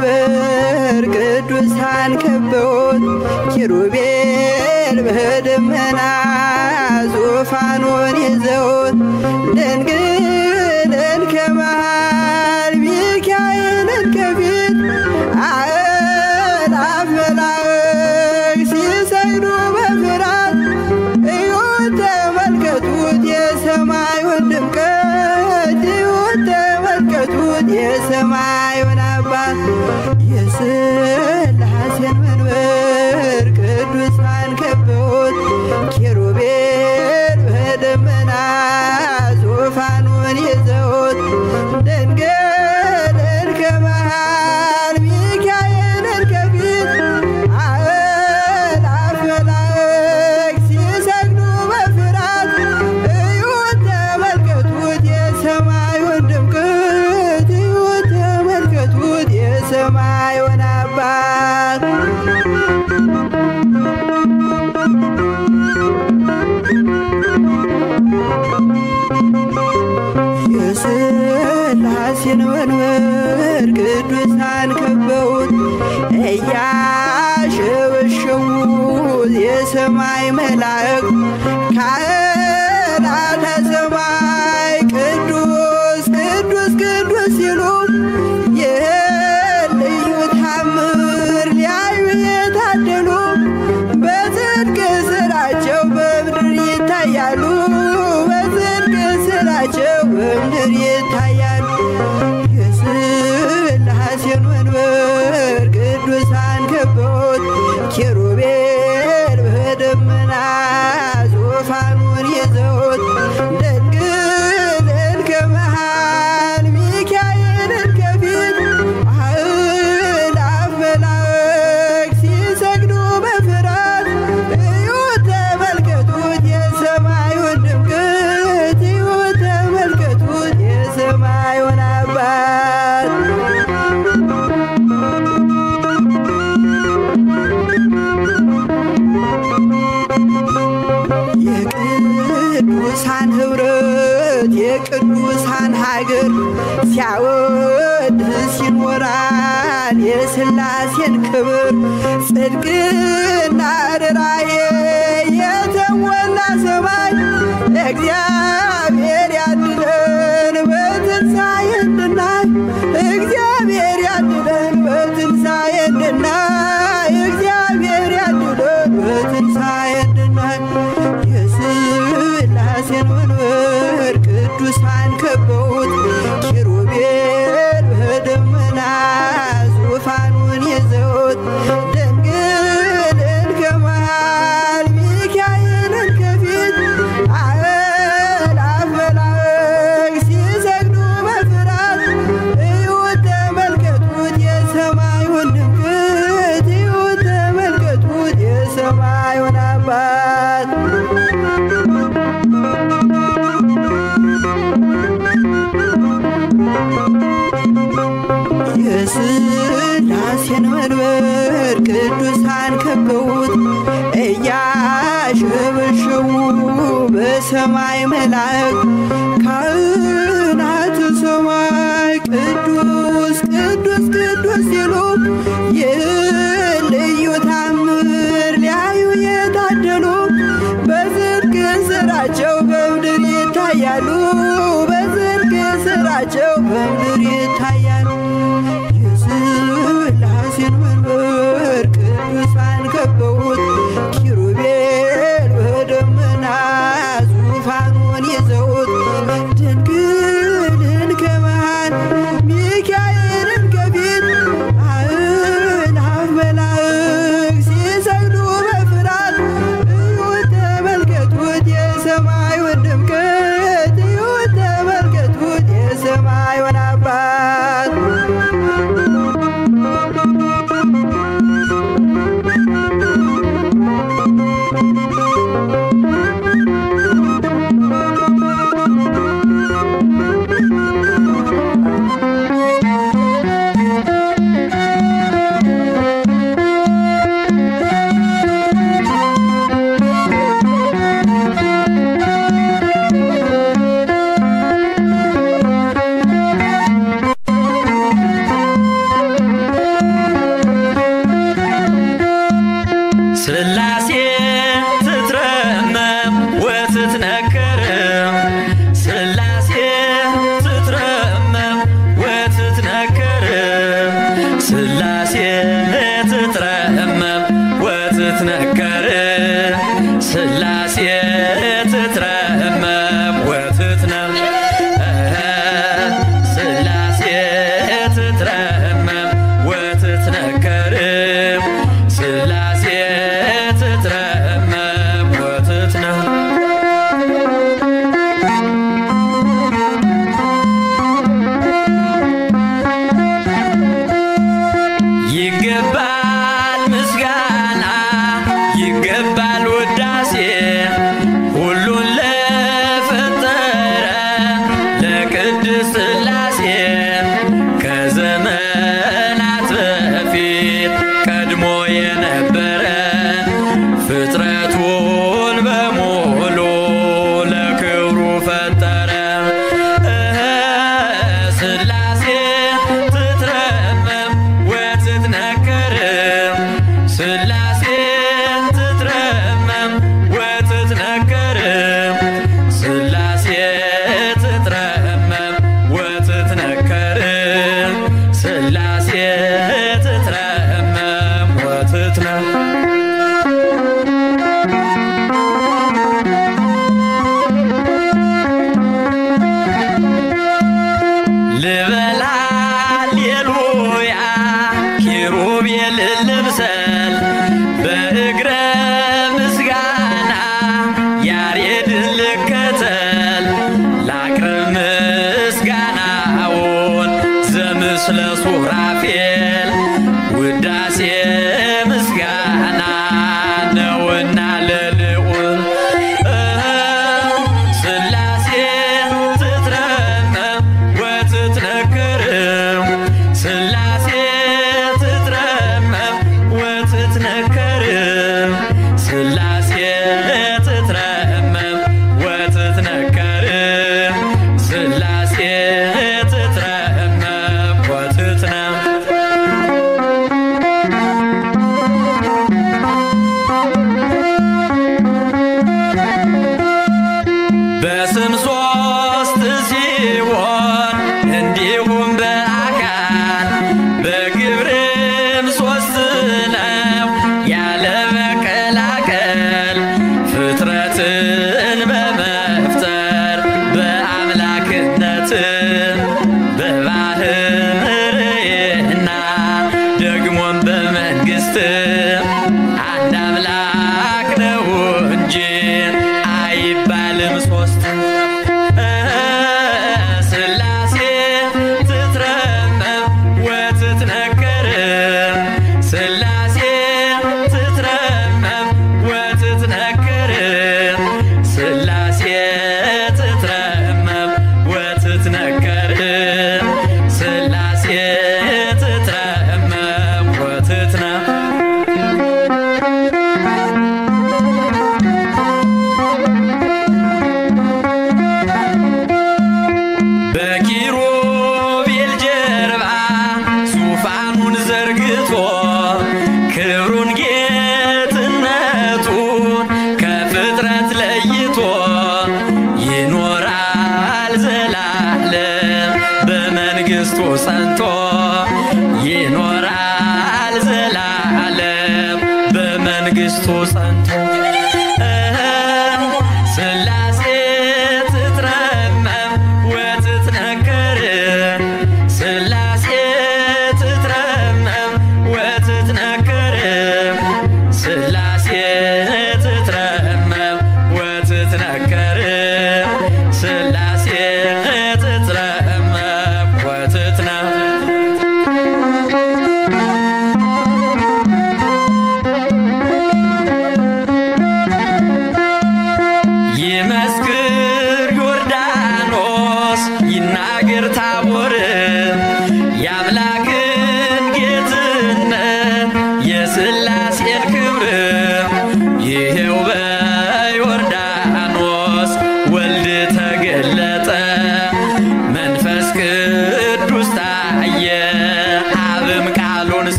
መንበር ቅዱሳን ከበውት ኪሩቤል በደመና ዙፋኑን ይዘውት ድንግልን ከመሃል ሚካኤልን ከፊት አእላፍ መላእክት ሲሰግዱ በፍርሃት እዩት ተመልከቱት የሰማዩን ድምቀት እዩት ተመልከቱት የሰማዩን አባት የሥላሴን መንበር ቅዱሳን ከበውት ኪሩቤል በደመና ዙፋኑን ይዘውት ድንግልን ከመሃል ሚካኤልን ከፊት አእላፍ መላእክት ሲሰግዱ በፍርሃት እዩት ተመልከቱት የሰማዩን ድምቀት እዩት ተመልከቱት የሰማዩን አባት የሥላሴን መንበር ቅዱሳን ከበውት እያሸበሸቡ የሰማይ መላእክት ካህናተ ሰማይ ቅዱስ ቅዱስ ቅዱስ ሲሉ ይህን ልዩ ታምር ሊያዩ የታደሉ በጽድቅ ሥራቸው በምድር ይታያሉ በጽድቅ ሥራቸው በምድር ይታያሉ። የሥላሴን መንበር ቅዱሳን ከበውት ኪሩቤል በደመና ዙፋኑን ይዘውት ድንግልን ከመሃል ሚካኤልን ከፊት አእላፍ መላእክት ሲሰግዱ በፍርሃት እዩት ተመልከቱት የሰማዩን ድምቀት እዩት ተመልከቱት የሰማዩን አባት የቅዱሳን ኅብረት የቅዱሳን ሀገር ሲያወድስ ይኖራል የሥላሴን ክብር ጽድቅና ርኅራኄ የተሞላ ሰማይ እግዚአብሔር ያድለን በትንሣኤ እንድናይ እግዚአብሔር ያድለን በትንሣኤ እንድናይ እግዚአብሔር ያድለን በትንሣኤ እንድናይ የሥላሴን መንበር ቅዱሳን ከበውት ኪሩቤል በደመና ዙፋኑን ይዘውት ድንግልን ከመሃል ሚካኤልን ከፊት አእላፍ መላእክት ሲሰግዱ በፍርሃት እዩት ተመልከቱት የሰማዩን ድምቀት እዩት ተመልከቱት የሰማዩን አባት የሥላሴን መንበር ቅዱሳን ከበውት እያሸበሸቡ በሰማይ መላእክት ካህናተ ሰማይ ቅዱስ ቅዱስ ቅዱስ ሲሉ ይህን ልዩ ታምር ሊያዩ የታደሉ በጽድቅ ሥራቸው በምድር ይታያሉ በጽድቅ ሥራቸው በምድር ይታያሉ። የሥላሴን መንበር ቅዱሳን ከበውት ኪሩቤል በደመና ዙፋኑን ይዘውት ድንግልን ከመሃል ሚካኤልን ከፊት አእላፍ ሥላሴ ትትረመም ወትትነከር ሥላሴ ትትረመም ወትትነም ሥላሴ ትትረመም ወትትነከር ሥላሴ ትትረመም ወትትነም ይገባል ምስጋና ይገባል ውዳሴ ሁሉን ለፈጠረ ለቅድስት ሥላሴ ከዘመናት በፊት ቀድሞ የነበረ ፍጥረቱን በሙሉ ለክብሩ ፈጠረ። ሥላሴ ትትረመም ወትትነከር ሥላሴ ትትረመም ወትትነከር ሥላሴ ትትረመም ወትትነከር ሥላሴ ትትረመም ወትትነም ልበል ሃሌሉያ ኪሩቤል ልምሰል በእግረ ምስጋና ያሬድን ልከተል ላቅርብ ምስጋናውን ዘምስለ ሱራፌል ውዳሴ ምስጋና ነውና ለልዑል ሥላሴ ትትረመም ወትትነከር ሥላሴ ትትረመም ወትትነከር ሥላሴ ትትረመም ወትትነከር ሥላሴ ትትረመም ወትትነም በስም ሦስት ሲሆን እንዲሁም በአካል በግብርም ሦስት ነው ያለ መቀላቀል ፍጥረትን በመፍጠር በአምላክነት በባህርይና ደግሞም በመንግሥት አንድ አምላክ ነው እንጂ አይባልም ሦስት። ሥላሴ ትትረመም ወትትነከር ሥላሴ ትትረመም ወትትነከር ሥላሴ ትትረመም ወትትነከር ሥላሴ ትትረመም ወትትነም በኪሩቤል ጀርባ ዙፋኑን ዘርግቶ ክብሩን ጌትነቱን ከፍጥረት ለይቶ ይኖራል ዘላለም በመንግሥቱ ጸንቶ ይኖራል ዘላለም በመንግሥቱ ጸንቶ ሥላሴ ትትረመም ወትትነከር ሥላሴ ትትረመም ወትትነከር ሥላሴ ትትረመም ወትትነከር ሥላሴ ትትረመም ወትትነም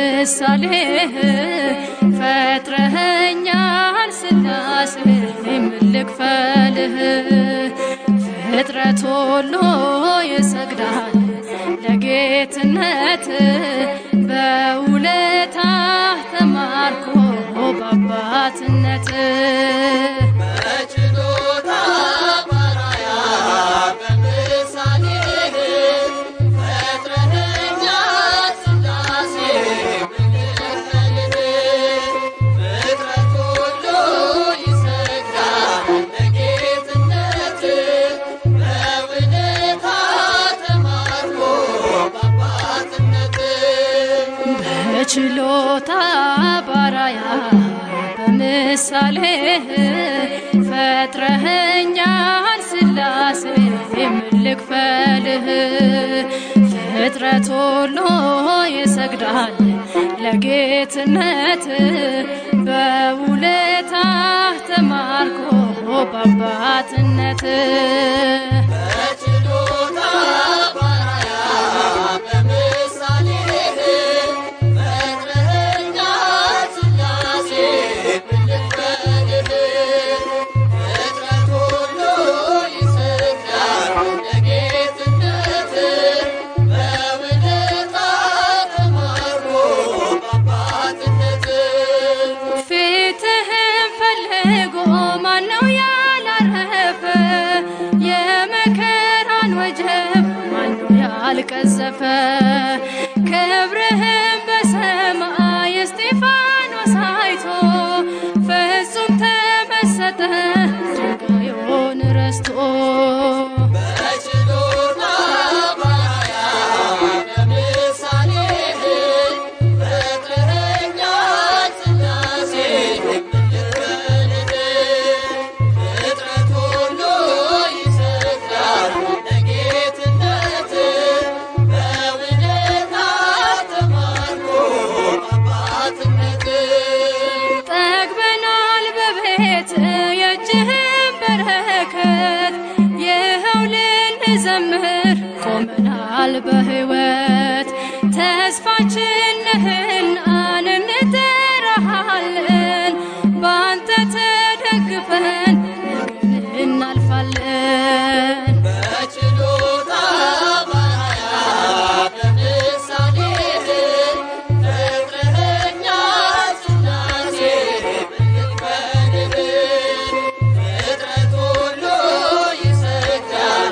በምሳሌ ፈጥረኸኛል ሥላሴ ምን ልክፈልህ ፍጥረት ሁሉ ይሰግዳል ለጌትነት በውለታህ ተማርኮ በአባትነት ችሎታ ባራያ በምሳሌ ፈጥረኸኛል ሥላሴ ምን ልክፈልህ ፍጥረት ሁሉ ይሰግዳል ለጌትነት በውለታህ ተማርኮ በአባትነት አልቀዘፈ ክብርህም በሰማይ እስጢፋኖስ አይቶ ፍጹም ተመሰጠ ድንጋዩን ረስቶ ዘምር ቆመናል በሕይወት ተስፋችን ነህና እንጠራሃለን ባንተ ተደግፈን ነገን እናልፋለን በችሎታ ባያ በምሳሌ ፈጥረኸኛል ሥላሴ ፍጥረት ሁሉ ይሰግዳል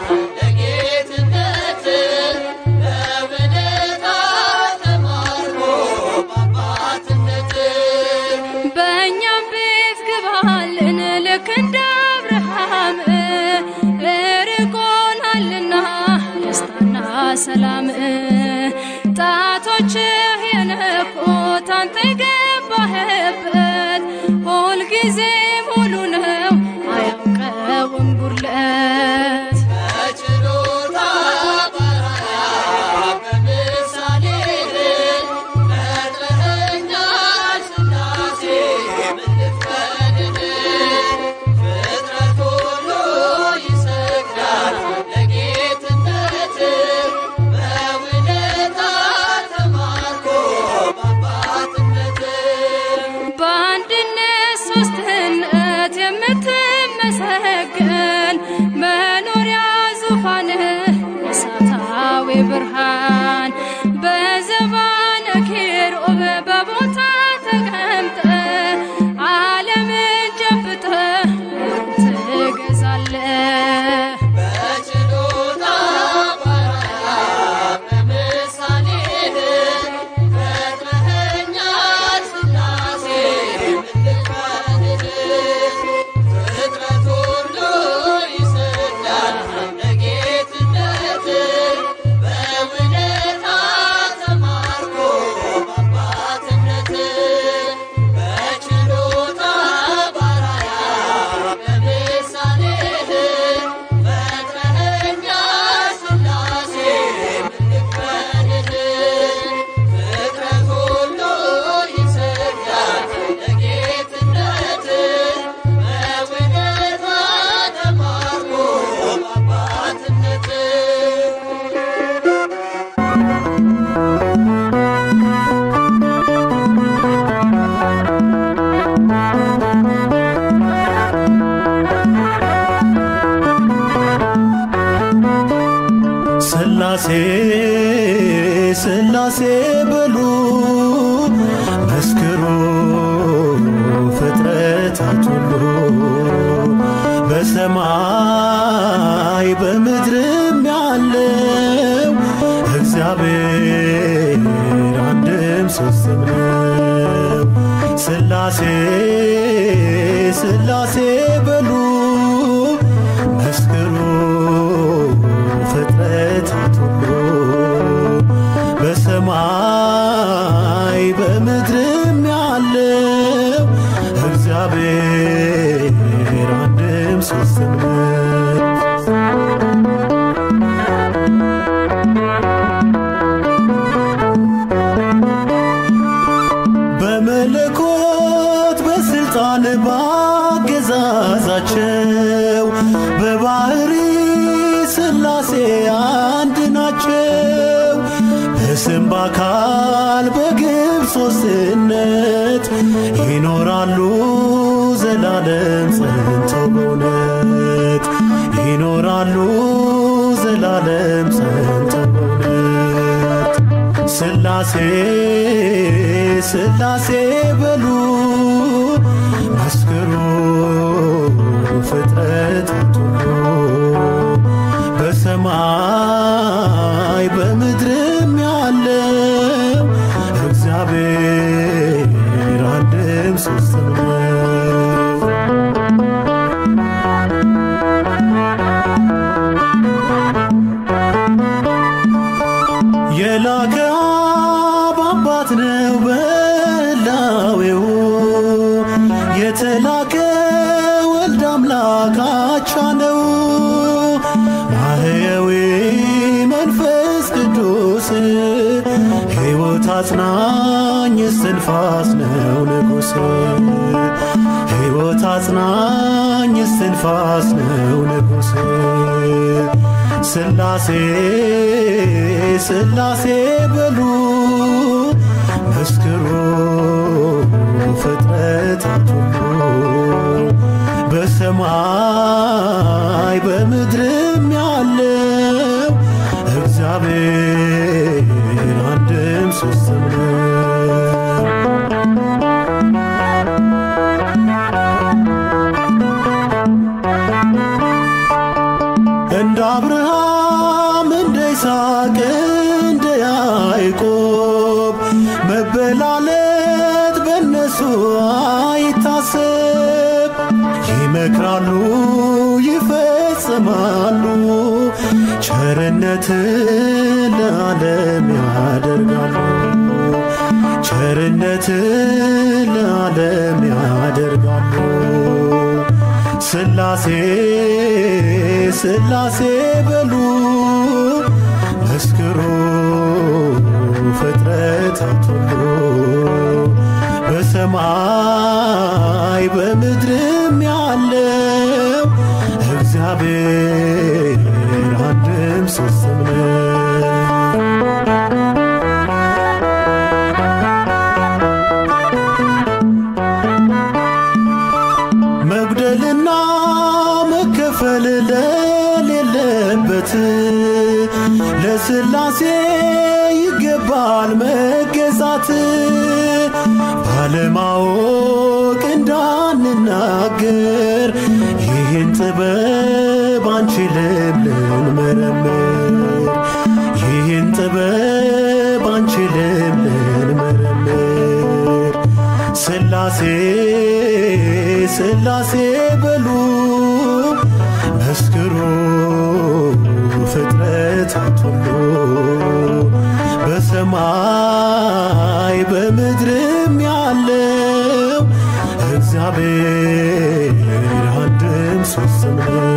ፍጥረታት ሁሉ በሰማይ በምድርም ያለው እግዚአብሔር አንድም ሦስትም ነው። ሥላሴ ሥላሴ በሉ መስክሩ ፍጥረታት ሁሉ በሰማይ በምድርም ያለው እግዚአብሔር አንድም ሦስትም ነው። በመለኮት በስልጣን ባገዛዛቸው በባህሪ ሥላሴ አንድ ናቸው። በስም በአካል በግብር ሦስትነት ይኖራሉ ዘላለም ጸንተው በእውነት ይኖራሉ ዘላለም ጸንተው በእውነት። ሥላሴ ሥላሴ በሉ መስክሩ ፍጥረታት ሁሉ በሰማይ በምድርም ያለው እግዚአብሔር አንድም ሦስትም ነው። የላከ አብ አባት ነው በላዌው የተላከ ወልድ አምላክ አቻ ነው። ማህየዊ መንፈስ ቅዱስ ሕይወት አጽናኝ እስትንፋስ ነው ንጉሥ ሕይወት አጽናኝ እስትንፋስ ነው ንጉሥ። ሥላሴ ሥላሴ በሉ መስክሩ ፍጥረታት ሁሉ በሰማይ በምድርም ያለው እግዚአብሔር አንድም ሦስትም ነው። እንደ አብርሃም እንደ ይስሐቅ እንደ ያዕቆብ መበላለት በእነሱ አይታሰብ። ይመክራሉ ይፈጽማሉ ቸርነትን ለዓለም ያደርጋሉ ቸርነትን ለዓለም ያደርጋሉ። ሥላሴ ሥላሴ በሉ መስክሩ ፍጥረታት ሁሉ በሰማይ በምድርም ያለው እግዚአብሔር አንድም ሦስትም ነው። መጉደልና መከፈል ለሌለበት ለሥላሴ ይገባል መገዛት። ባለማወቅ እንዳንናገር ይህን ጥበብ አንችልም ልንመረምር ይህን ጥበብ አንችልም ልንመረምር። ሥላሴ ሥላሴ በሉ መስክሩ ፍጥረታት ሁሉ በሰማይ በምድርም ያለው እግዚአብሔር አንድም ሦስትም ነው።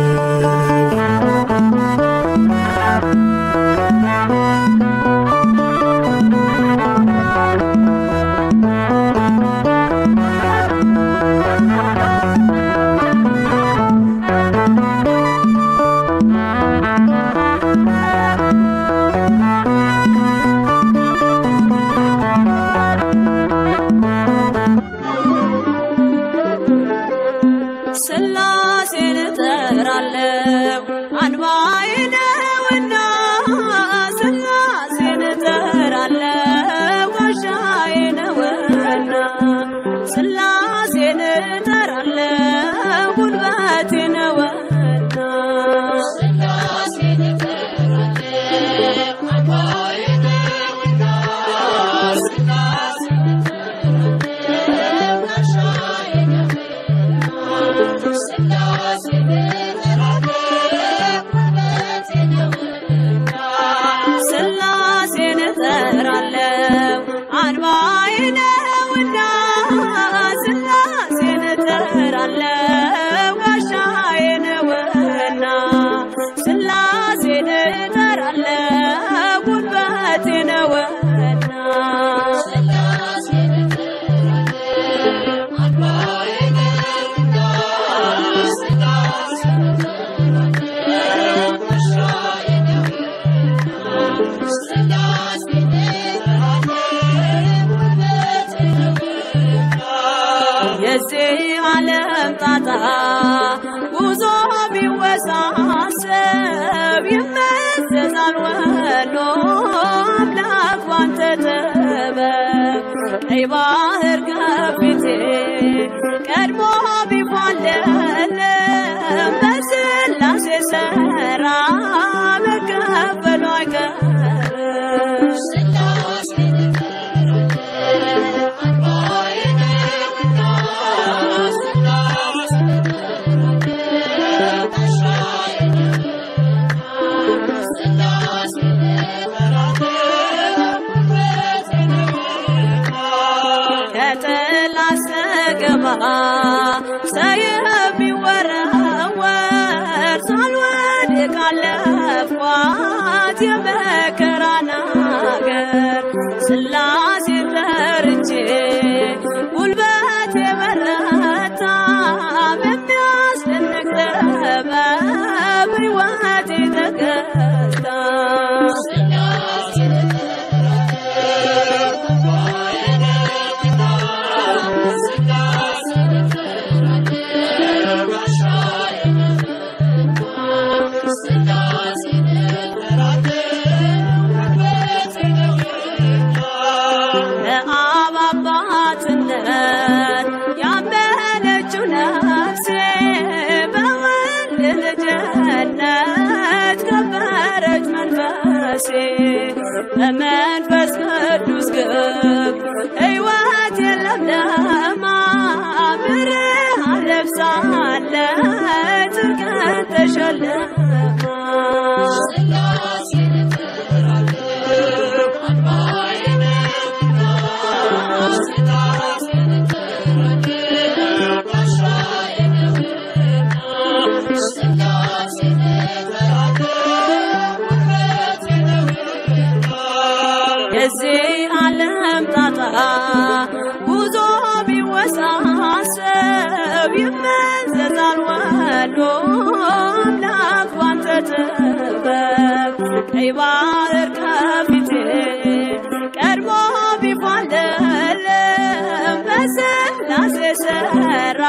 ሥላሴን እጠራለሁ የዚህ ዓለም ጣጣ ጉዞ ቢወሳሰብ ይመዘዛል ወሎ አምላክ ባንተ ጥበብ ቀይ ባህር ከፊቴ ቀድሞ ቢፋለለም በሥላሴ ሥራ መከፈሉ አይቀርም። ሰይፍ ቢወረወር ሳልወድቅ አለፍኳት የመከራን አገር ሥላሴ ጠርቼ ጉልበቴ በረታ በሚያስደንቅ ጥበብ ሕይወቴ ተገታ። በመንፈስ ቅዱስ ግብ ሕይወት የለምለማ ብርሃን ለብሳለች ጽድቅን ተሸልማ። የዚህ ዓለም ጣጣ ጉዞ ቢወሳሰብ ይመዘዛል ወሎ አምላክ ባንተ ጥበብ ቀይ ባህር ከፊቴ ቀድሞ ቢፋለለም በሥላሴ ሥራ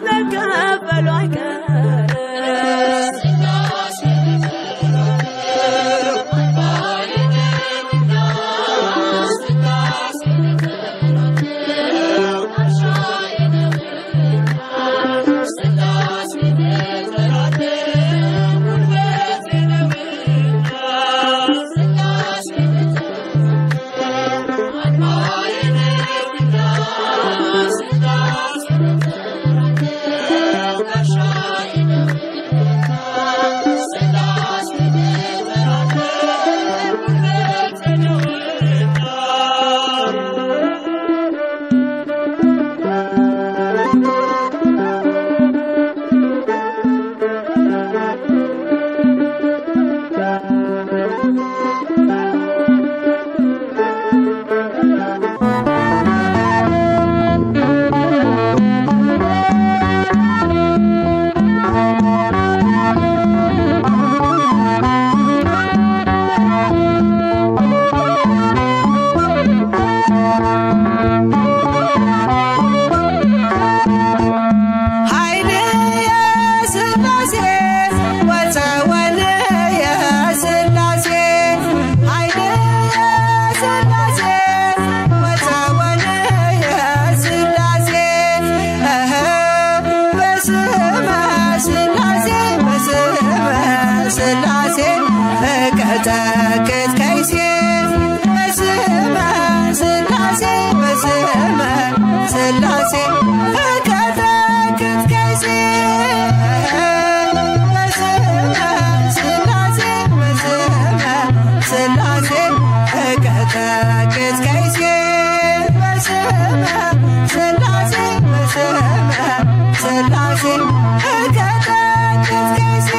መከፈሉ አይቀርም። ተከት ከይሴ በስመ ሥላሴ በስመ ሥላሴ ተከት ከይሴ በስመ ሥላሴ በስመ ሥላሴ ተከት ከይሴ በስመ ሥላሴ በስመ ሥላሴ ተከት ከይሴ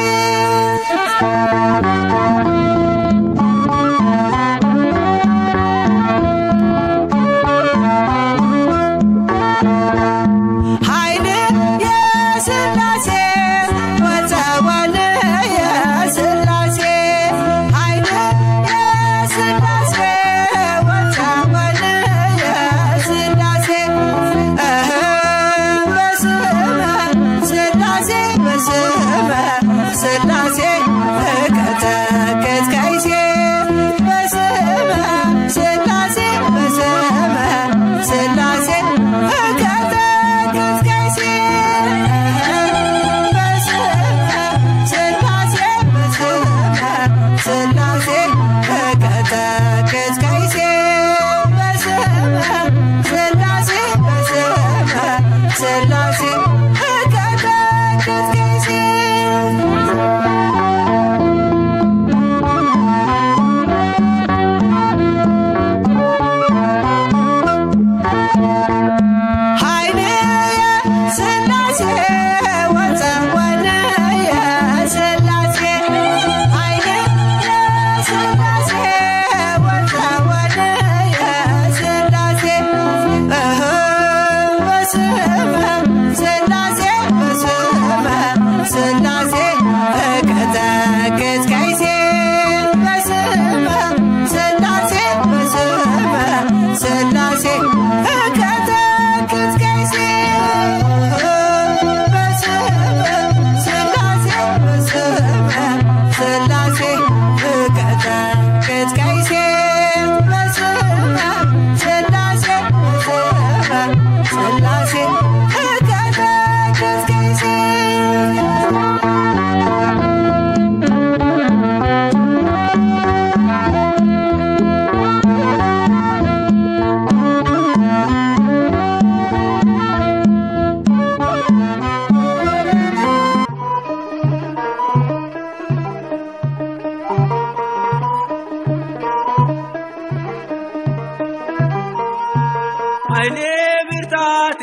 ኃይሌ ብርታቴ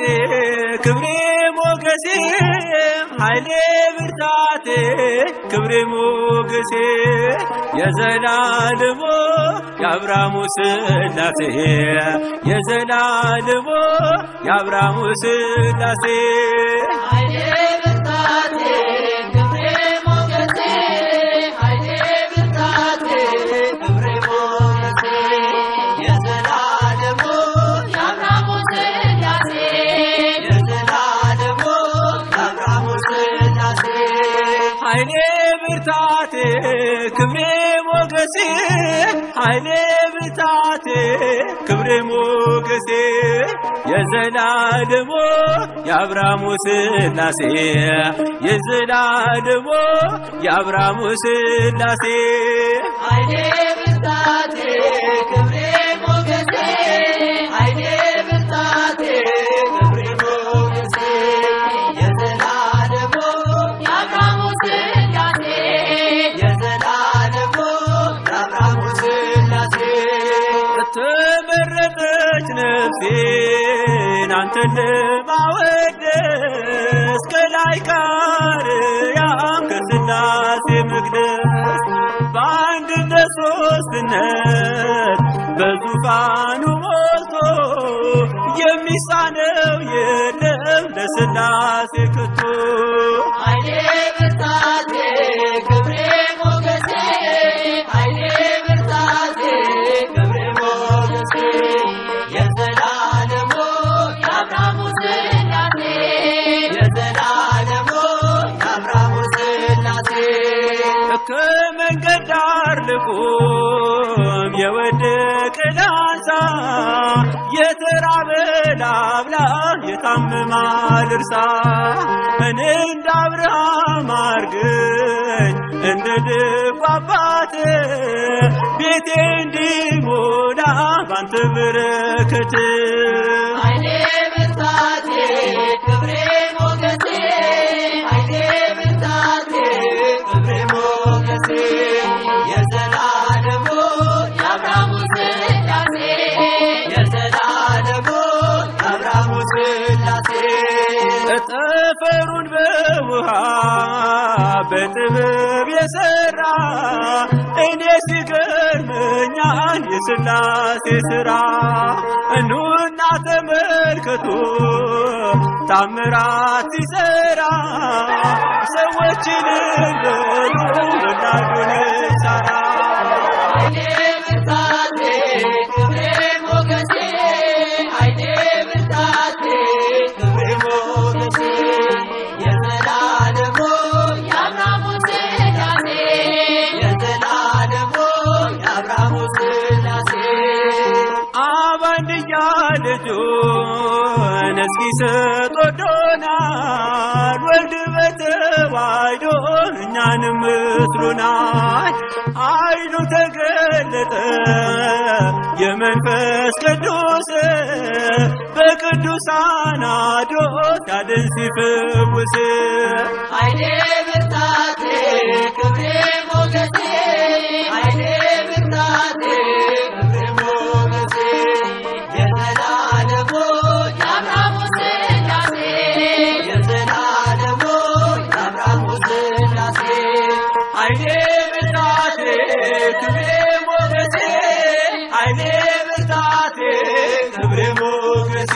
ክብሬ ሞገሴ ኃይሌ ብርታቴ ክብሬ ሞገሴ የዘላለሙ የአብርሃሙ ሥላሴ የዘላለሙ የአብርሃሙ ሥላሴ ኃይሌ ብርታቴ ክብሬ ሞገሴ ኃይሌ ብርታቴ ክብሬ ሞገሴ የዘላለሙ የአብርሃሙ ሥላሴ የዘላለሙ የአብርሃሙ ሥላሴ ኃይሌ ብርታቴ ክብሬ ሞገሴ ኃይሌ ብርታቴ ክብሬ ሞገሴ የዘላለሙ የአብርሃሙ ሥላሴ የዘላለሙ የአብርሃሙ ሥላሴ ኃይሌ ብርታቴ ክብሬ ሞገሴ ኃይሌ ብርታቴ ክብሬ ሞገሴ የዘላለሙ የአብርሃሙ ሥላሴ የዘላለሙ የአብርሃሙ ሥላሴ ተመረጠች ነፍሴን አንተን ለማወደስ ከላይ ከአርያም ከሥላሴ መቅደስ በአንድነት ሦስትነት በዙፋኑ ሞልቶ የሚሳነው የለም ለሥላሴ ከቶ ኃይሌ ብርታቴ ክብሬ ሞገሴ ኃይሌ ብርታቴ ክብሬ ሞገሴ የዘላለሙ የአብርሃሙ ሥላሴ የዘላለሙ የአብርሃሙ ሥላሴ ከመንገድ ዳር ልቁም የወደቀ ላንሳ የተራበ ላብላ የታመመ ልርሳ እኔ እንደ አብርሃም አርገኝ እንደ ደጉ አባት ቤቴ እንዲሞላ ባንተ በረከት ኃይሌ ብርታቴ ክብሬ ሞገሴ ኃይሌ ብርታቴ ክብሬ ሞገሴ የዘላለሙ የአብርሃሙ ሥላሴ የዘላለሙ የአብርሃሙ ሥላሴ ጠፈሩን በውሃ በጥበብ የሠራ እኔ ሲገርመኛል የሥላሴ ሥራ እኑና ተመልከቱ ታምራት ሲሠራ ሰዎችን በሉ ወላዱን ሳራ ኃይሌ ብርታቴ ክብሬ ሞገሴ ኃይሌ ብርታቴ ክብሬ ሞገሴ የዘላለሙ የአብርሃሙ ሥላሴ የዘላለሙ የአብርሃሙ ሥላሴ አብ አንድያ ልጁን እስኪሰጥ ወዶናል ወልድ በተዋሕዶ እኛንም መስሎናል ኃይሉ ተገለጠ የመንፈስ ቅዱስ በቅዱሳን አድሮት ያድን ሲፈውስ ኃይሌ ብርታቴ ክብሬ ሞገሴ ኃይሌ ብርታቴ ክብሬ ሞገሴ የዘላለሙ የአብርሃሙ ሥላሴ የዘላለሙ የአብርሃሙ ሥላሴ ኃይሌ ብርታቴ ክብሬ ሞገሴ ኃይሌ ብርታቴ ክብሬ ሞገሴ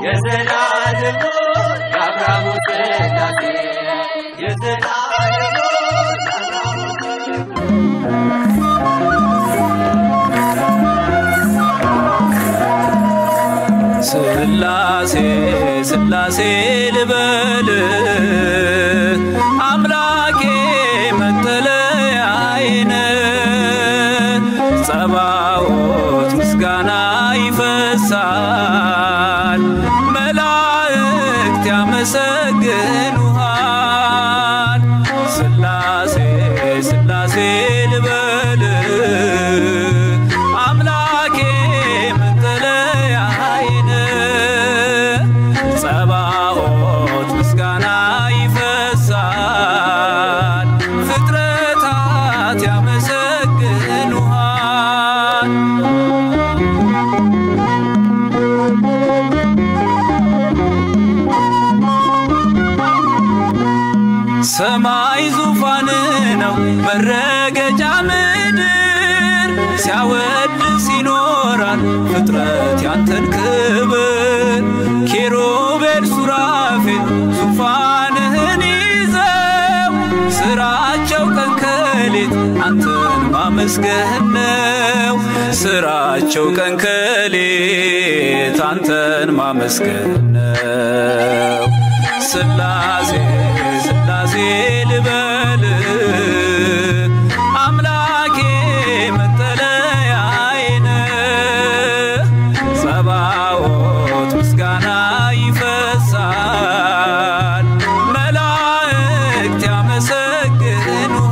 የዘላለሙ የአብርሃሙ ሥላሴ የዘላለሙ ሥላሴ ሥላሴ ልበል አምላኬ መጠለያዬን ጸባዖት ምስጋና ይፈሳል መላእክት ያመሰግኑሃል ሥላሴ ሥላሴ ልበል አምላኬ መጠለያዬን ጸባዖት ምስጋና ይፈሳል ፍጥረታት ያመሰግኑሃል መረገጫ ምድር ሲያወድስ ይኖራል ፍጥረት ያንተን ክብር ኪሩቤል ሱራፌል ዙፋንህን ይዘው ስራቸው ቀን ከሌት አንተን ማመስገን ነው ስራቸው ቀን ከሌት አንተን ማመስገን ነው ስላሴ ስላሴ ልበል አምላኬ መጠለያዬ ነህ ጸባዖት ምስጋና ይፈሳል መላእክት ያመሰግኑሃል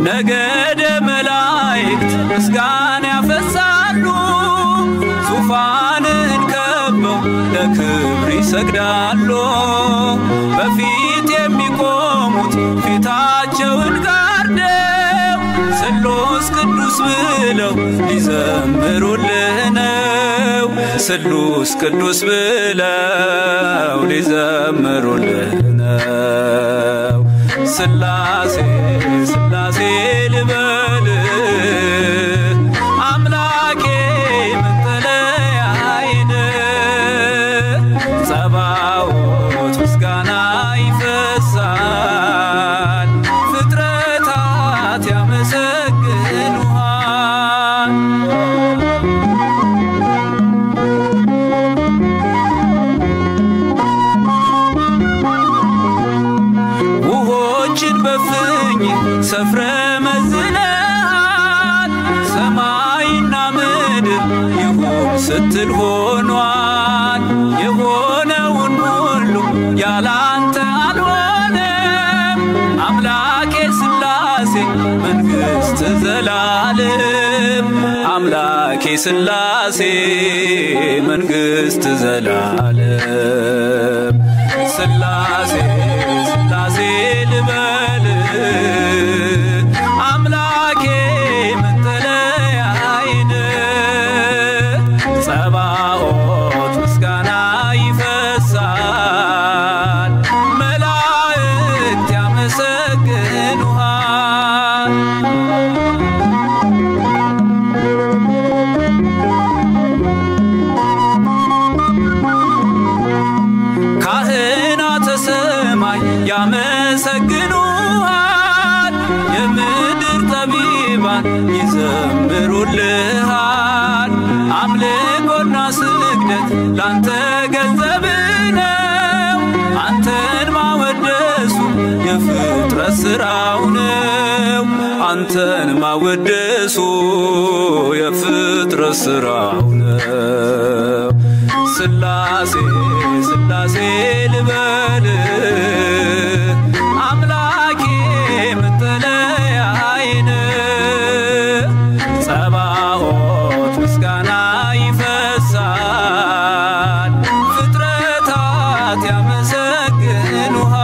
ነገደ መላእክት ምስጋና ያፈሳሉ ዙፋንን ከበው ለክብር ይሰግዳሉ በፊት የሚቆሙት ፊታቸውን ጋርደው ስሉስ ቅዱስ ብለው ሊዘምሩልህ ነው ስሉስ ቅዱስ ብለው ሊዘምሩልህ ነው ስላሴ ስላሴ ልበል አምላኬ መጠለያዬ ነህ ጸባዖት ምስጋና ይፈሳል ፍጥረታት ያመሰግኑሃል ውሆችን በፍኝ ሰፍረ መዝነሃል ሰማይና ምድር ይሁን ስትል ሆኗል የሆነውን ሁሉ ያላንተ አልሆነም አምላኬ ስላሴ መንግሥት ዘላለም አምላኬ ስላሴ መንግሥት ዘላለም ስላሴ ስላሴ ልበል አምላኬ መጠለያዬ ነህ ጸባዖት ምስጋና ይፈሳል መላእክት ያመሰግኑሃል ካህናተ ሰማይ ያመሰግኑሃል የምድር ጠቢባን ይዘምሩልሃል አምልኮና ስግደት ላንተ ገንዘብ ነው አንተን ማወደሱ የፍጥረት ሥራው ነው አንተን ማወደሱ የፍጥረት ሥራው ነው ስላሴ ስላሴ ልበል አምላኬ መጠለያዬ ነህ ጸባዖት ምስጋና ይፈሳል ፍጥረታት ያመሰግኑሃል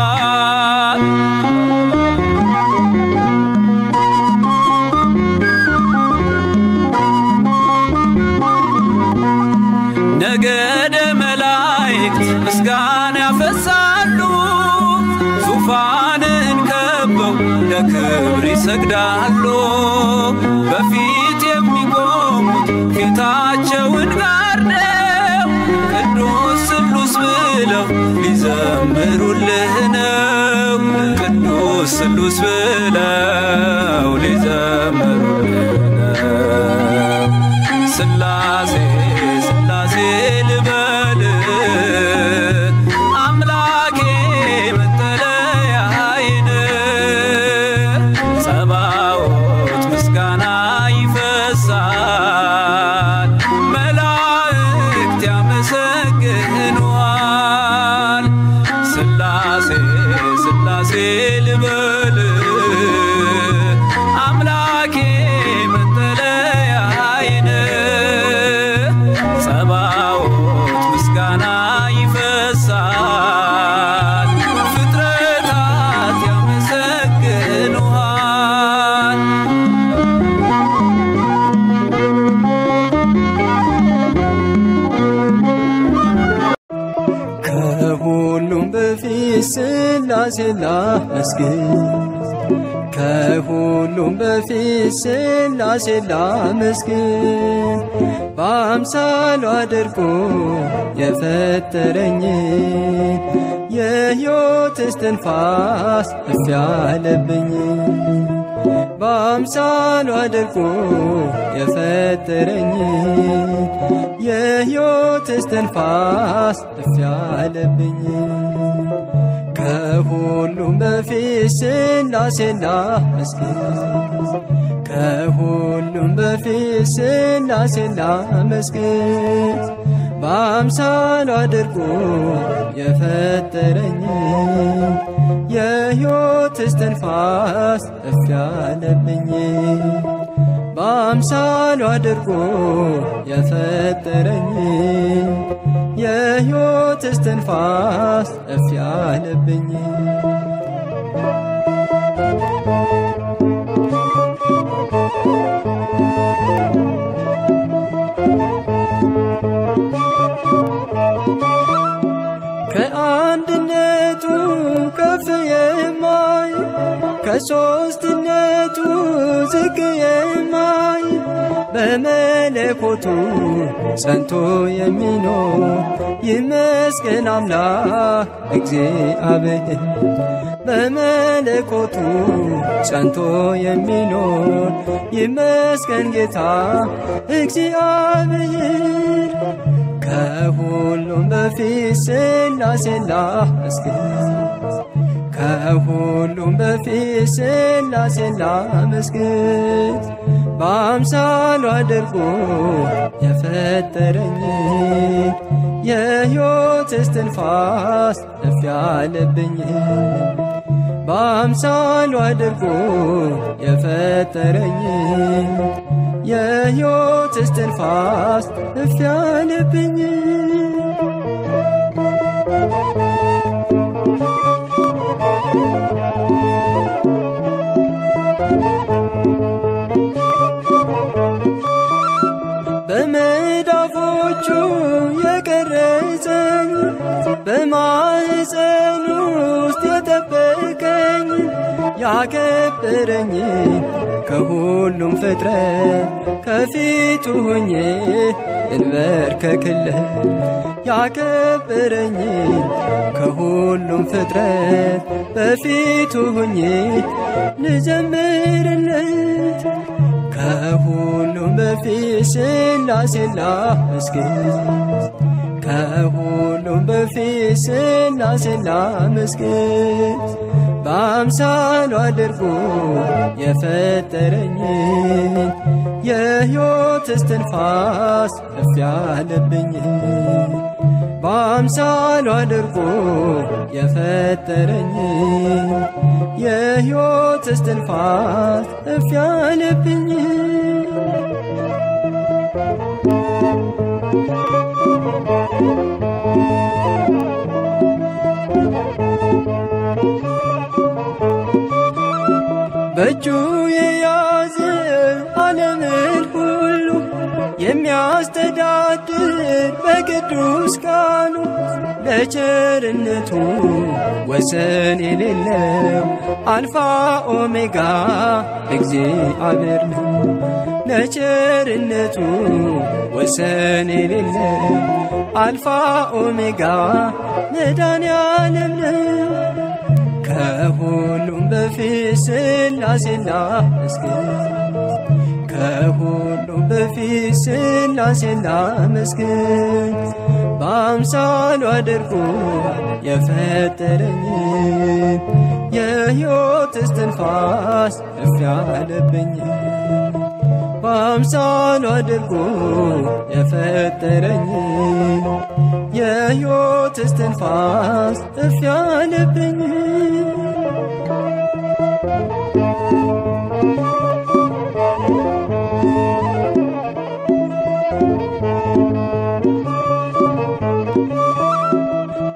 ነገደ መላእክት ምስጋና ያፈሳሉ ዙፋንን ከበው ለክብር ይሰግዳሉ በፊት የሚቆሙት ፊታቸውን ጋርደው ቅዱስ ስሉስ ብለው ሊዘምሩልህ ነው ቅዱስ ስሉስ ብለው ሊዘምሩልህ ነው ስላሴ ስላሴ ልበል አምላኬ መጠለያዬ ነህ ጸባዖት ምስጋና ይፈሳል መላእክት ያመሰግኑሃል ስላሴ ስላሴ ልበል አምላኬ መጠለያዬ ነህ ጸባዖት ምስጋና ይፈሳል ፍጥረታት ያመሰግኑሃል ሥላሴን ላመስግን ከሁሉም በፊት ሥላሴን ላመስግን በአምሳሉ አድርጎ የፈጠረኝ የሕይወት እስትንፋስ እፍ ያለብኝ በአምሳሉ አድርጎ የፈጠረኝ የሕይወት እስትንፋስ እፍ ያለብኝ ከሁሉም በፊት ሥላሴን ላመስግን ከሁሉም በፊት ሥላሴን ላመስግን በአምሳሉ አድርጎ የፈጠረኝ የሕይወት እስትንፋስ እፍ ያለብኝ በአምሳሉ አድርጎ የፈጠረኝ የሕይወት እስትንፋስ እፍ ያለብኝ ከአንድነቱ ከፍ የማይ ከሦስትነቱ ዝቅ የማይ በመለኮቱ ጸንቶ የሚኖር ይመስገን አምላክ እግዚአብሔር በመለኮቱ ጸንቶ የሚኖር ይመስገን ጌታ እግዚአብሔር ከሁሉም በፊት ሥላሴን ላመስግን ከሁሉም በፊት ሥላሴን ላመስግን በአምሳሉ አድርጎ የፈጠረኝ የሕይወት እስትንፋስ እፍ ያለብኝ በአምሳሉ አድርጎ የፈጠረኝ የሕይወት እስትንፋስ እፍ ያለብኝ በመዳፎቹ የቀረጸኝ በማኅፀን ውስጥ የጠበቀኝ ያከበረኝ ከሁሉም ፍጥረት ከፊቱ ሆኜ እንበርከክለት ያከበረኝ ከሁሉም ፍጥረት በፊቱ ሆኜ ልዘምርለት ከሁሉም በፊት ሥላሴን ላመስግን ከሁሉም በፊት ሥላሴን ላመስግን በአምሳሉ አድርጎ የፈጠረኝ የሕይወት እስትንፋስ እፍ ያለብኝ በአምሳሉ አድርጎ የፈጠረኝ የሕይወት እስትንፋስ እፍ ያለብኝ በእጁ የያዘ ዓለምን ሁሉ የሚያስተዳድር በቅዱስ ቃሉ ለቸርነቱ ወሰን የሌለው አልፋ ኦሜጋ እግዚአብሔር ነው ለቸርነቱ ወሰን የሌለው አልፋ ኦሜጋ መድኃኔዓለም ነው ከሁሉም በፊት ሥላሴን ላመስግን ከሁሉም በፊት ሥላሴን ላመስግን በአምሳሉ አድርጎ የፈጠረኝ የሕይወት እስትንፋስ እፍ ያለብኝ በአምሳሉ አድርጎ የፈጠረኝ የሕይወት እስትንፋስ እፍ ያለብኝ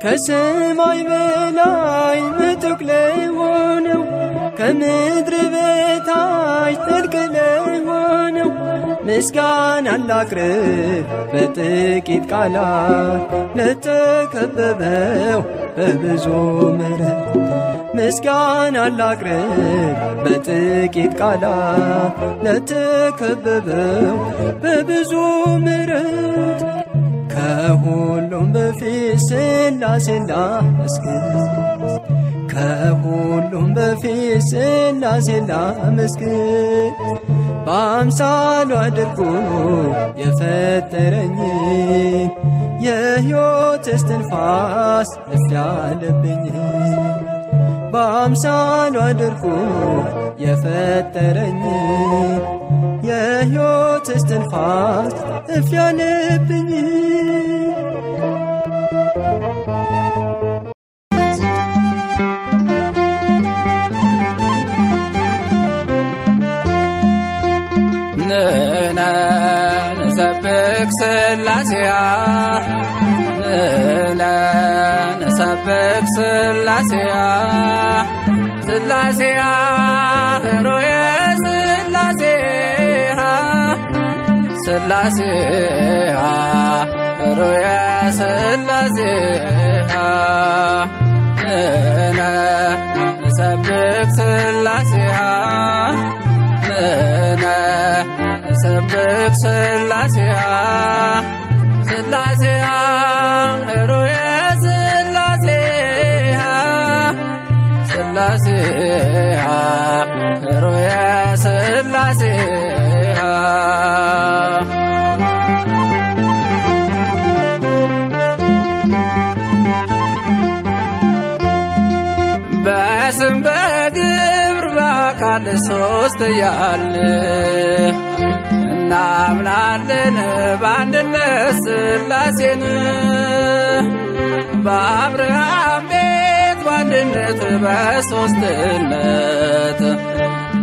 ከሰማይ በላይ ምጡቅ ለሆነው ከምድር በታች ጥልቅ ለሆነው ምስጋናን ላቅርብ በጥቂት ቃላት ለተከበበው በብዙ ምሕረት ምስጋና ላቅርብ በጥቂት ቃላት ለተከበበው በብዙ ምሕረት ከሁሉም በፊት ሥላሴን ላመስግን ከሁሉም በፊት ሥላሴን ላመስግን በአምሳሉ አድርጎ የፈጠረኝ የሕይወት እስትንፋስ እፍ ያለብኝ በአምሳሉ አድርጎ የፈጠረኝ የሕይወት እስትንፋስ እፍ ያለብኝ ንሰብክ ሥላሴያ ንሰብክ ሥላሴያ ሥላሴያ ሮየ ሥላሴያ ሥላሴያ ሮየ ሥላሴያ ንሰብክ ሥላሴያ ንሰብክ ሥላሴያ ሥላሴያ ሮየ ሥላሴያ ሥላሴያ ሮየ ሥላሴያ በስም በግብር በአካል ሦስት ያለ እናምናለን በአንድነት ሥላሴን በአብርሃም ቤት በአንድነት በሦስትነት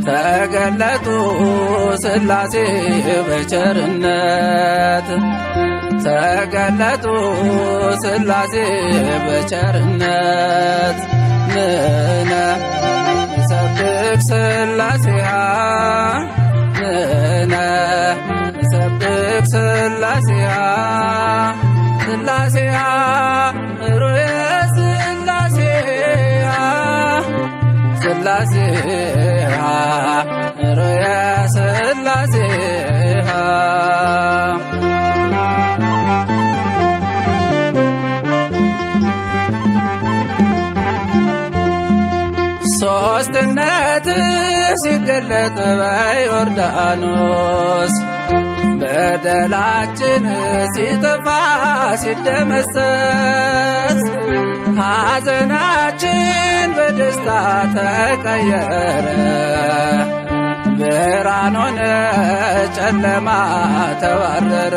ተገለጡ ሥላሴ በቸርነት ተገለጡ ሥላሴ በቸርነት ንሰብክ ሥላሴያ ንሰብክ ሥላሴያ ሥላሴያ ሮየ ሥላሴያ ሥላሴያ ሮየ ሥላሴያ ሦስትነት ሲገለጥ በዮርዳኖስ በደላችን ሲጠፋ ሲደመሰስ ሐዘናችን በደስታ ተቀየረ ብርሃን ሆነ ጨለማ ተባረረ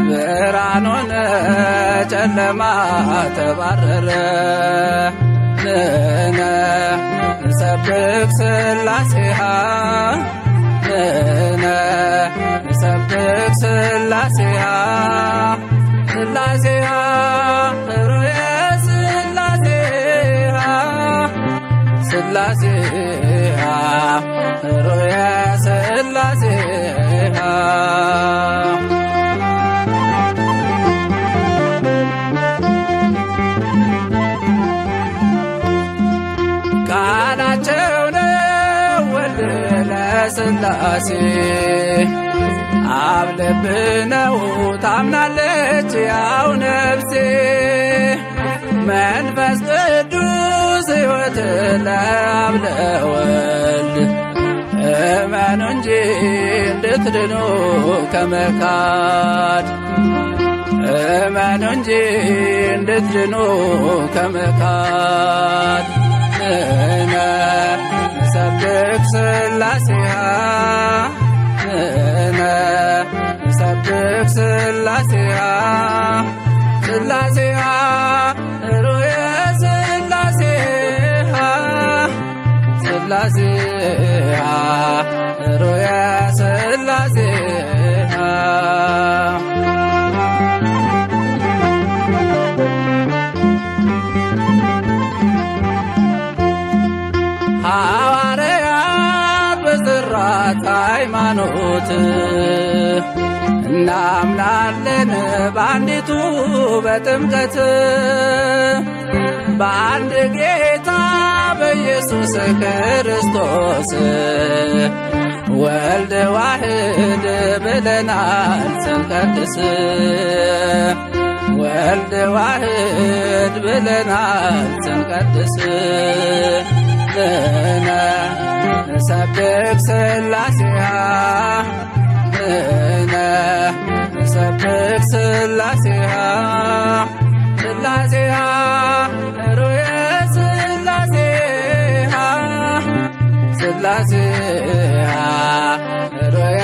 ብርሃን ሆነ ጨለማ ተባረረ ንሰብክ ሥላሴያ ንሰብክ ሥላሴያ ሥላሴያ ሮየ ሥላሴያ ሥላሴያ ሮየ ሥላሴያ ቃላቸው ነው ወልድ ለሥላሴ አብ ልብ ነው ታምናለች ያው ነፍሴ መንፈስ ቅዱስ ሕይወት ለአብ ለወልድ እመኑ እንጂ እንድትድኑ ከመካድ እመኑ እንጂ እንድትድኑ ከመካድ ንሰብክ ሥላሴያ ንሰብክ ሥላሴያ ሥላሴያ ሮየ ሥላሴያ ሥላሴያ ሮየ ሥላሴያ ሐዋርያት በዘራት ሃይማኖት እናምናለን በአንዲቱ በጥምቀት በአንድ ጌታ በኢየሱስ ክርስቶስ ወልድ ዋሕድ ብለናል ስንቀድስ ወልድ ዋሕድ ብለናል ስንቀድስ ንሰብክ ሥላሴሃ ንሰብክ ሥላሴሃ ሥላሴሃ ሩየ ሥላሴሃ ሥላሴሃ ሩየ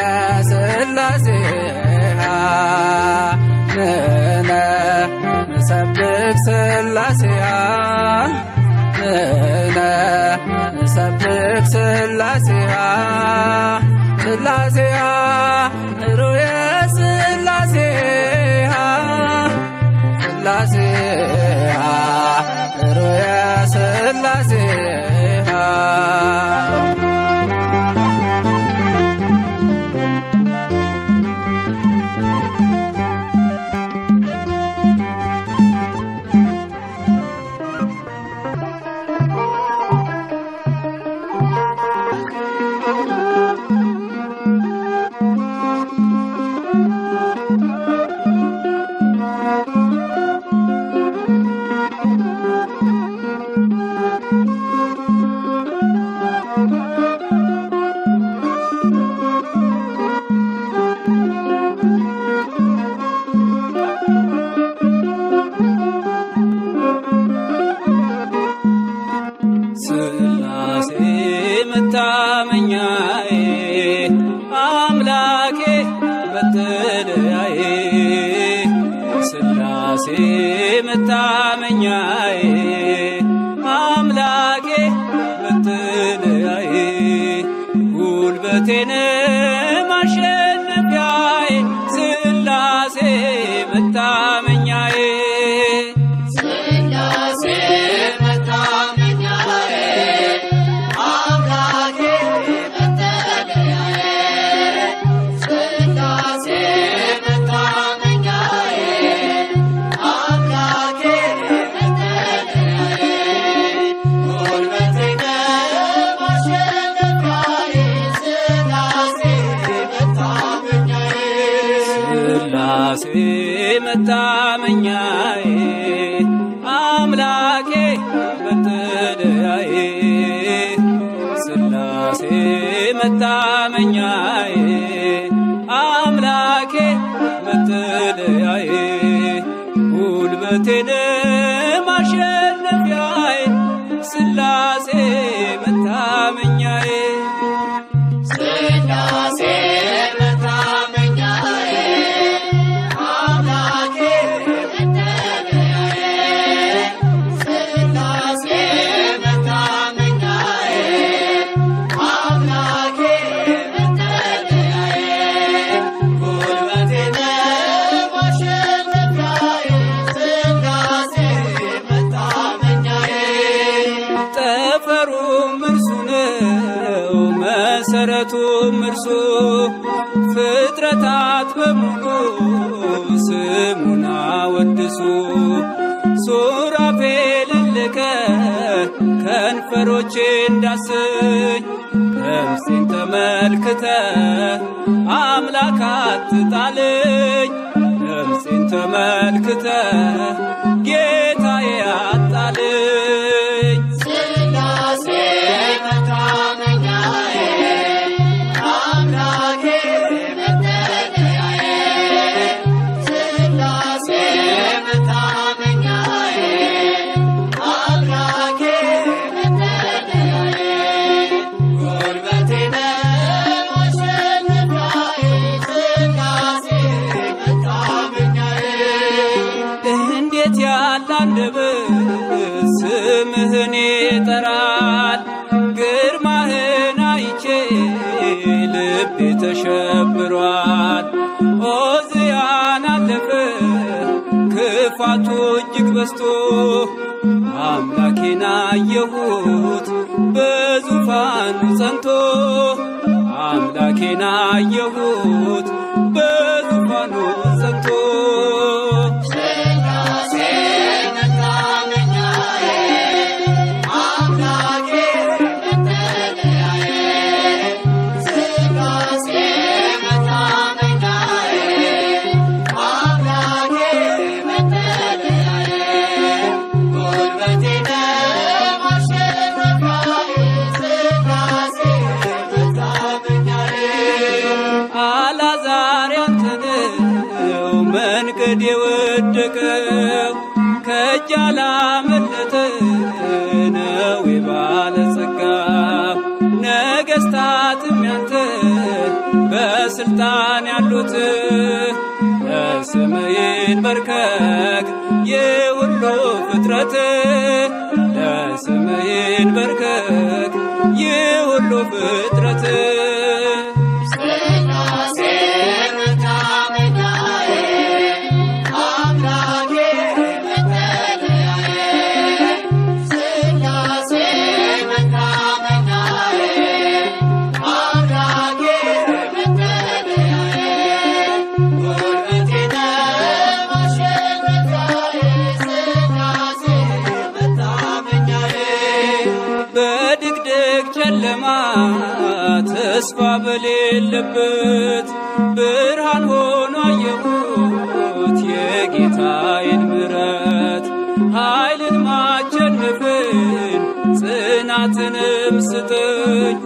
ሥላሴሃ ንሰብክ ሥላሴሃ ንሰብክ ሥላሴሃ ሥላሴሃ ሩየ ሥላሴሃ ሥላሴሃ ሩየ ሥላሴሃ ሥላሴ መታመኛዬ አምላኬ መጠለያዬ ሥላሴ መታመኛዬ አምላኬ መጠለያዬ ጉልበቴን ማሸነፊያዬ ሥላሴ መታመኛዬ ሥላሴ መታመኛዬ አምላኬ መጠለያዬ ሥላሴ መታመኛዬ አምላኬ መጠለያዬ ጉልበቴን ማሸነፊያዬ ሥላሴ መታመኛዬ ሥላሴ መታመኛዬ አምላኬ መጠለያዬ ሥላሴ መታመኛዬ አምላኬ መጠለያዬ ጉልበቴን ማሸነፊያዬ ሥላሴ መታመኛዬ ሥላሴ መታመኛዬ አምላኬ መጠለያዬ ሥላሴ መታመኛዬ አምላኬ መጠለያዬ ጉልበቴን ማሸነፊያዬ ሥላሴ መታመኛዬ ጠፈሩም እርሱ ነው መሠረቱም እርሱ ፍጥረታት በሙሉ ስሙን አወድሱ ሱራፌልን ልከ ከንፈሮቼ እንዳሰኝ ነፍሴን ተመልክተ አምላክ አትጣለኝ ነፍሴን ተመልክተ ጌታዬ አጣለኝ ሥላሴ መታመኛዬ አምላኬ መጠለያዬ ሥላሴ መታመኛዬ አምላኬ መጠለያዬ ጉልበቴን ማሸነፊያዬ ሥላሴ መታመኛዬ እንዴት ያለ አንደበት ስምህን ይጠራል ግርማህን አይቼ ልቤ ተሸብሯል ዖዝያን አለፈ ክፋቱ እጅግ በዝቶ አምላኬን አየሁት በዙፋኑ ጸንቶ አምላኬን አየሁት በዙፋኑ ጸንቶ ሥላሴ መታመኛዬ የወደቀው ከእጅ ያላመለጠ ነው የባለጸጋ ነገሥታትም ያንተ በስልጣን ያሉት ለስምህ ይንበርከክ የሁሉ ፍጥረት ለስምህ ይንበርከክ የሁሉ ፍጥረት ጨለማ ተስፋ በሌለበት ብርሃን ሆኖ አየሁት የጌታዬን ምሕረት ኃይልን ማቸነፍን ጽናትንም ስጠኝ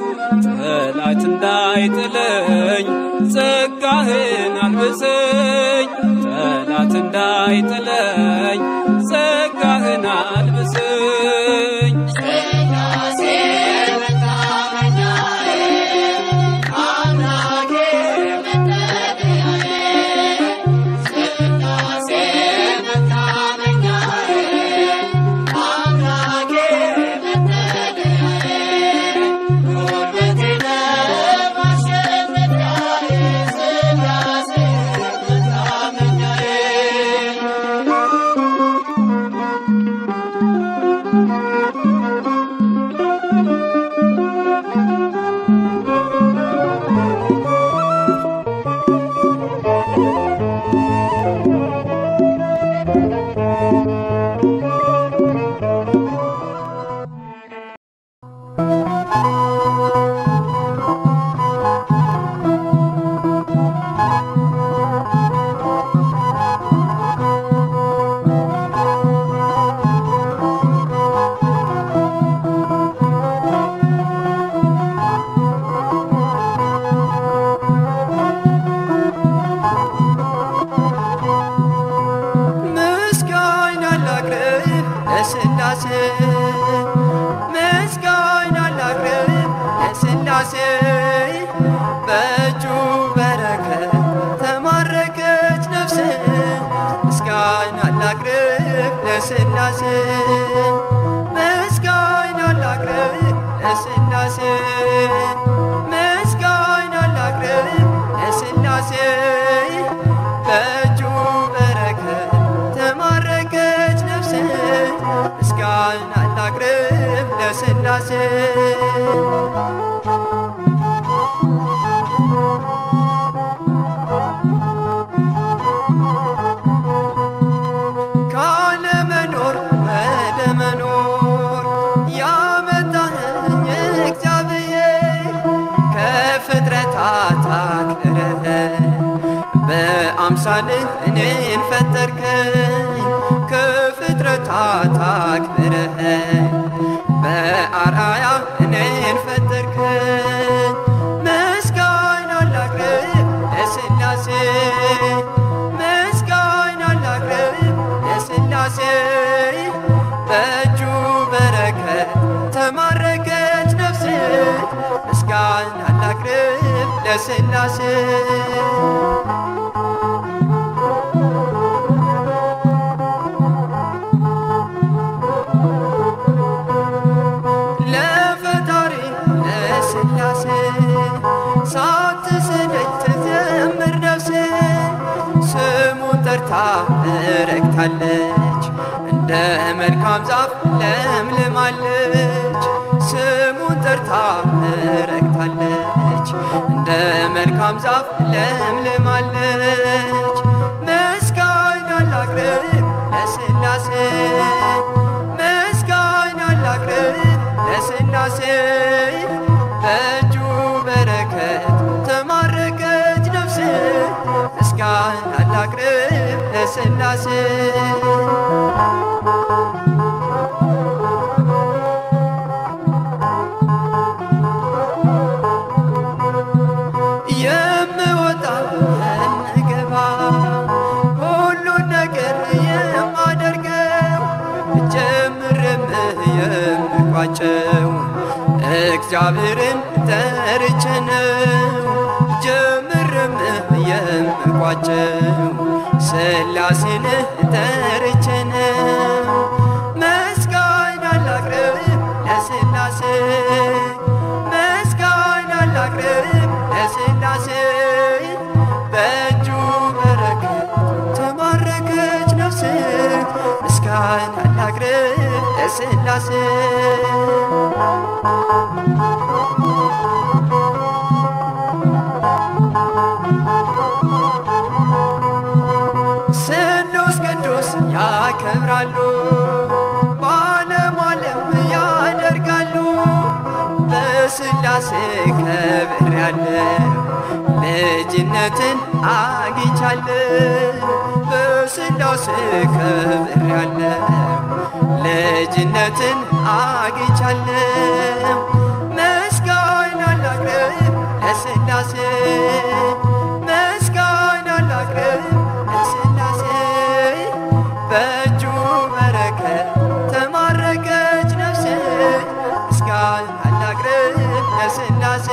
ጠላት እንዳይጥለኝ ጸጋህን አልብሰኝ ጠላት እንዳይጥለኝ ጸጋህን አልብሰኝ በእጁ በረከት ተማረከች ነፍሴ ምስጋና ላቅርብ ለሥላሴ ምስጋና ላቅርብ ለሥላሴ ምስጋና ላቅርብ ለሥላሴ በእጁ በረከት ተማረከች ነፍሴ ምስጋና ላቅርብ ለሥላሴ ካለመኖር ወደ መኖር ያመጣኸኝ እግዚአብሔር ከፍጥረታት አክብረህ በአምሳልህ እኔን ፈጠርከኝ ከፍጥረታት አክብረህ በአርአያ እኔን ፈጠርከኝ ምስጋና ላቅርብ ለሥላሴ ምስጋና ላቅርብ ለሥላሴ በእጁ በረከት ተማረከች ነፍሴ ምስጋና ላቅርብ ለሥላሴ ለፈጣሪ ለሥላሴ ሳትሰለች ትዘምር ነፍሴ ስሙን ጠርታ ረክታለች እንደ መልካም ዛፍ ለምልማለች ስሙን ጠርታ ረክታለች እንደ መልካም ዛፍ ለምልማለች ምስጋና ላቅርብ ለሥላሴ ምስጋና ላቅርብ ለሥላሴ በእጁ በረከት ተማረከች ነፍሴ ምስጋና ላቅርብ ለሥላሴ የምወጣ የምገባ ሁሉን ነገር እግዚአብሔርን ጠርቼ ነው ጀምርም የምቋጨው ሥላሴን ጠርቼ ነው ምስጋና ላቅርብ ለሥላሴ ምስጋና ላቅርብ ለሥላሴ በእጁ በረከት ተማረከች ነፍሴ ምስጋና ላቅርብ ለሥላሴ ስሉስ ቅዱስ ያከብራሉ በዓለም ዓለም ያደርጋሉ በሥላሴ ከብሬያለሁ ልጅነትን አግኝቻለሁ በሥላሴ ከብሬያለሁ ልጅነትን አግኝቻለሁ ምስጋና ላቅርብ ለሥላሴ ምስጋና ላቅርብ ለሥላሴ በእጁ በረከት ተማረከች ነፍሴ ምስጋና ላቅርብ ለሥላሴ